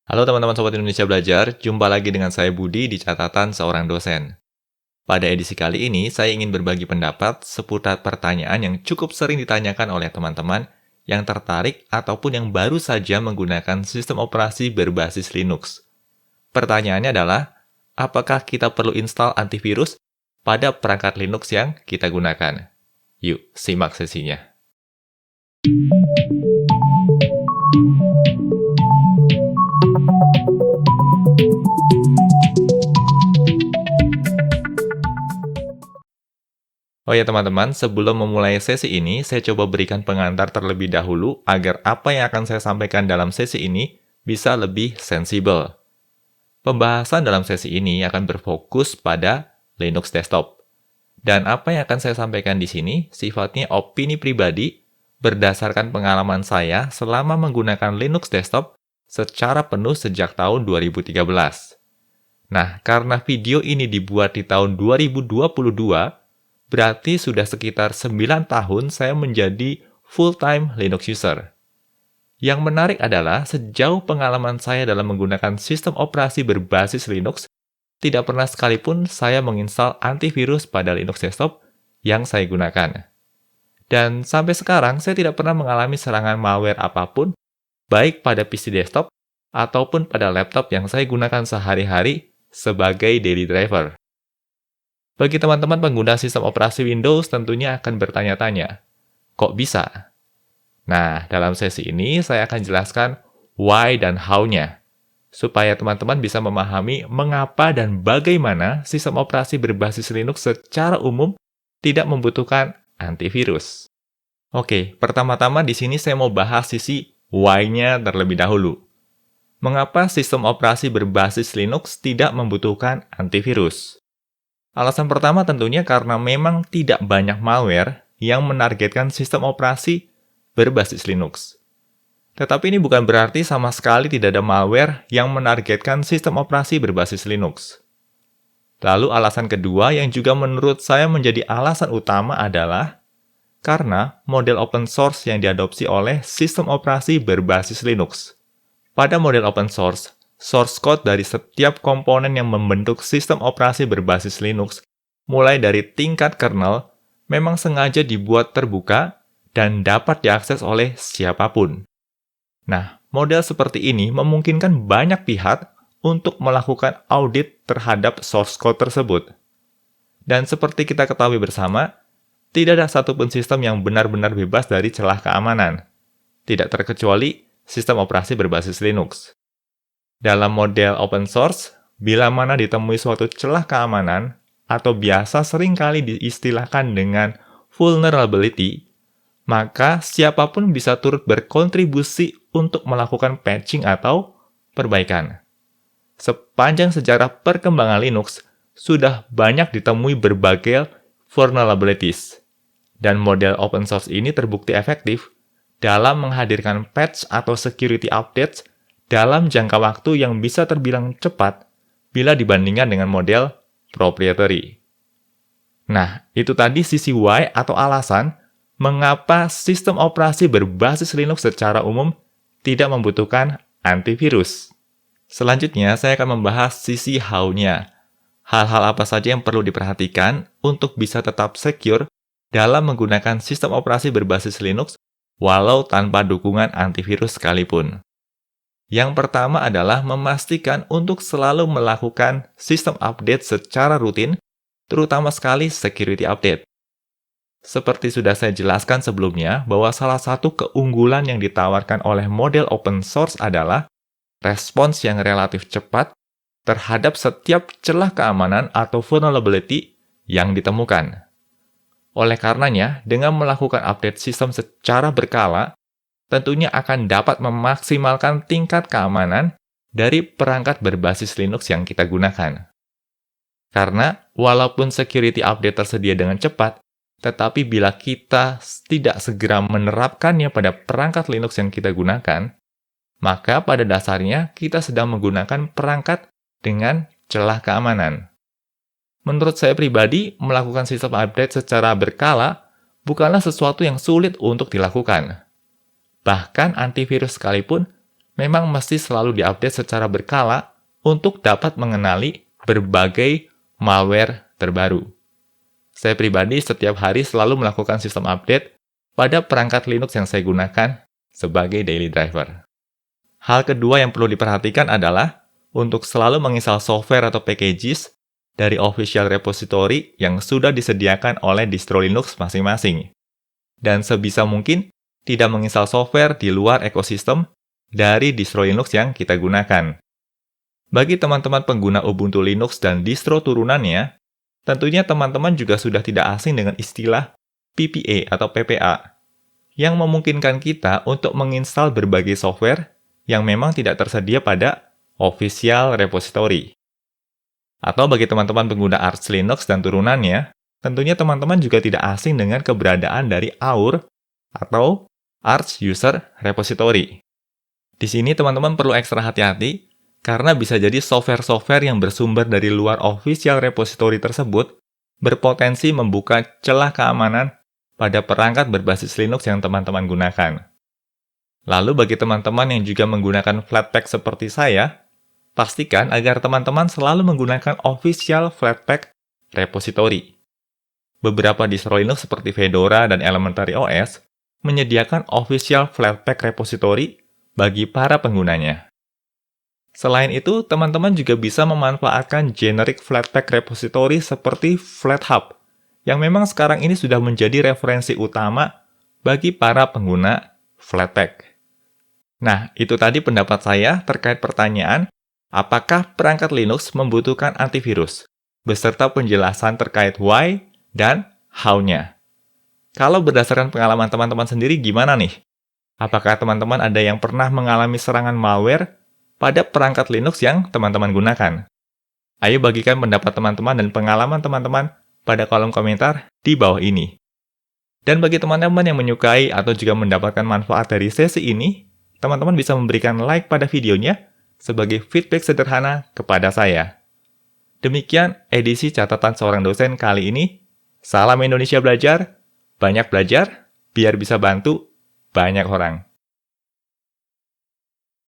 Halo teman-teman Sobat Indonesia Belajar, jumpa lagi dengan saya Budi di catatan seorang dosen. Pada edisi kali ini, saya ingin berbagi pendapat seputar pertanyaan yang cukup sering ditanyakan oleh teman-teman yang tertarik ataupun yang baru saja menggunakan sistem operasi berbasis Linux. Pertanyaannya adalah, apakah kita perlu install antivirus pada perangkat Linux yang kita gunakan? Yuk, simak sesinya. Oh ya teman-teman, sebelum memulai sesi ini, saya coba berikan pengantar terlebih dahulu agar apa yang akan saya sampaikan dalam sesi ini bisa lebih sensibel. Pembahasan dalam sesi ini akan berfokus pada Linux desktop. Dan apa yang akan saya sampaikan di sini sifatnya opini pribadi berdasarkan pengalaman saya selama menggunakan Linux desktop secara penuh sejak tahun 2013. Nah, karena video ini dibuat di tahun 2022, berarti sudah sekitar 9 tahun saya menjadi full-time Linux user. Yang menarik adalah sejauh pengalaman saya dalam menggunakan sistem operasi berbasis Linux, tidak pernah sekalipun saya menginstal antivirus pada Linux desktop yang saya gunakan. Dan sampai sekarang saya tidak pernah mengalami serangan malware apapun, baik pada PC desktop ataupun pada laptop yang saya gunakan sehari-hari sebagai daily driver. Bagi teman-teman pengguna sistem operasi Windows tentunya akan bertanya-tanya, kok bisa? Nah, dalam sesi ini saya akan jelaskan why dan how-nya, supaya teman-teman bisa memahami mengapa dan bagaimana sistem operasi berbasis Linux secara umum tidak membutuhkan antivirus. Oke, pertama-tama di sini saya mau bahas sisi why-nya terlebih dahulu. Mengapa sistem operasi berbasis Linux tidak membutuhkan antivirus? Alasan pertama tentunya karena memang tidak banyak malware yang menargetkan sistem operasi berbasis Linux. Tetapi ini bukan berarti sama sekali tidak ada malware yang menargetkan sistem operasi berbasis Linux. Lalu alasan kedua yang juga menurut saya menjadi alasan utama adalah karena model open source yang diadopsi oleh sistem operasi berbasis Linux. Pada model open source code dari setiap komponen yang membentuk sistem operasi berbasis Linux, mulai dari tingkat kernel, memang sengaja dibuat terbuka dan dapat diakses oleh siapapun. Nah, model seperti ini memungkinkan banyak pihak untuk melakukan audit terhadap source code tersebut. Dan seperti kita ketahui bersama, tidak ada satupun sistem yang benar-benar bebas dari celah keamanan, tidak terkecuali sistem operasi berbasis Linux. Dalam model open source, bila mana ditemui suatu celah keamanan, atau biasa seringkali diistilahkan dengan vulnerability, maka siapapun bisa turut berkontribusi untuk melakukan patching atau perbaikan. Sepanjang sejarah perkembangan Linux, sudah banyak ditemui berbagai vulnerabilities, dan model open source ini terbukti efektif dalam menghadirkan patch atau security updates dalam jangka waktu yang bisa terbilang cepat bila dibandingkan dengan model proprietary. Nah, itu tadi sisi why atau alasan mengapa sistem operasi berbasis Linux secara umum tidak membutuhkan antivirus. Selanjutnya, saya akan membahas sisi how-nya. Hal-hal apa saja yang perlu diperhatikan untuk bisa tetap secure dalam menggunakan sistem operasi berbasis Linux walau tanpa dukungan antivirus sekalipun. Yang pertama adalah memastikan untuk selalu melakukan sistem update secara rutin, terutama sekali security update. Seperti sudah saya jelaskan sebelumnya, bahwa salah satu keunggulan yang ditawarkan oleh model open source adalah respons yang relatif cepat terhadap setiap celah keamanan atau vulnerability yang ditemukan. Oleh karenanya, dengan melakukan update sistem secara berkala, tentunya akan dapat memaksimalkan tingkat keamanan dari perangkat berbasis Linux yang kita gunakan. Karena walaupun security update tersedia dengan cepat, tetapi bila kita tidak segera menerapkannya pada perangkat Linux yang kita gunakan, maka pada dasarnya kita sedang menggunakan perangkat dengan celah keamanan. Menurut saya pribadi, melakukan sistem update secara berkala bukanlah sesuatu yang sulit untuk dilakukan. Bahkan antivirus sekalipun memang mesti selalu diupdate secara berkala untuk dapat mengenali berbagai malware terbaru. Saya pribadi setiap hari selalu melakukan sistem update pada perangkat Linux yang saya gunakan sebagai daily driver. Hal kedua yang perlu diperhatikan adalah untuk selalu menginstal software atau packages dari official repository yang sudah disediakan oleh distro Linux masing-masing. Dan sebisa mungkin tidak menginstal software di luar ekosistem dari distro Linux yang kita gunakan. Bagi teman-teman pengguna Ubuntu Linux dan distro turunannya, tentunya teman-teman juga sudah tidak asing dengan istilah PPA atau PPA, yang memungkinkan kita untuk menginstal berbagai software yang memang tidak tersedia pada official repository. Atau bagi teman-teman pengguna Arch Linux dan turunannya, tentunya teman-teman juga tidak asing dengan keberadaan dari AUR atau Arch User Repository. Di sini teman-teman perlu ekstra hati-hati karena bisa jadi software-software yang bersumber dari luar official repository tersebut berpotensi membuka celah keamanan pada perangkat berbasis Linux yang teman-teman gunakan. Lalu bagi teman-teman yang juga menggunakan Flatpak seperti saya, pastikan agar teman-teman selalu menggunakan official Flatpak repository. Beberapa distro Linux seperti Fedora dan Elementary OS menyediakan official Flatpak repository bagi para penggunanya. Selain itu, teman-teman juga bisa memanfaatkan generic Flatpak repository seperti FlatHub, yang memang sekarang ini sudah menjadi referensi utama bagi para pengguna Flatpak. Nah, itu tadi pendapat saya terkait pertanyaan, apakah perangkat Linux membutuhkan antivirus? Beserta penjelasan terkait why dan how-nya. Kalau berdasarkan pengalaman teman-teman sendiri, gimana nih? Apakah teman-teman ada yang pernah mengalami serangan malware pada perangkat Linux yang teman-teman gunakan? Ayo bagikan pendapat teman-teman dan pengalaman teman-teman pada kolom komentar di bawah ini. Dan bagi teman-teman yang menyukai atau juga mendapatkan manfaat dari sesi ini, teman-teman bisa memberikan like pada videonya sebagai feedback sederhana kepada saya. Demikian edisi catatan seorang dosen kali ini. Salam Indonesia Belajar, banyak belajar, biar bisa bantu banyak orang.